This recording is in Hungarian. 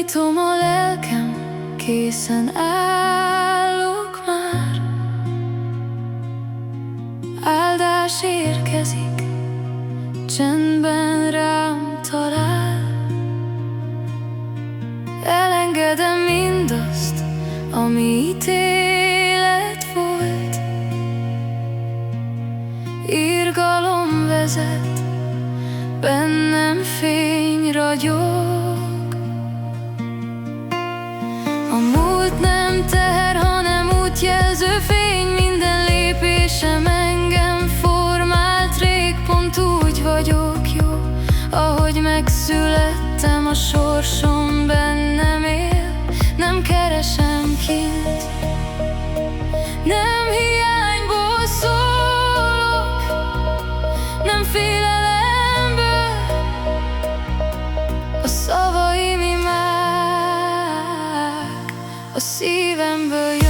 nyitom a lelkem, készen állok már. Áldás érkezik, csendben rám talál. Elengedem mindazt, ami ítélet volt. Irgalom vezet, bennem fény ragyog. A múlt nem teher, hanem útjelző fény. Minden lépésem engem formált, rég pont úgy vagyok jó. Ahogy megszülettem, a sorsom bennem él. Nem keresem kint, nem hiányból szólok, nem félelemből. A szavaim imák a szívemből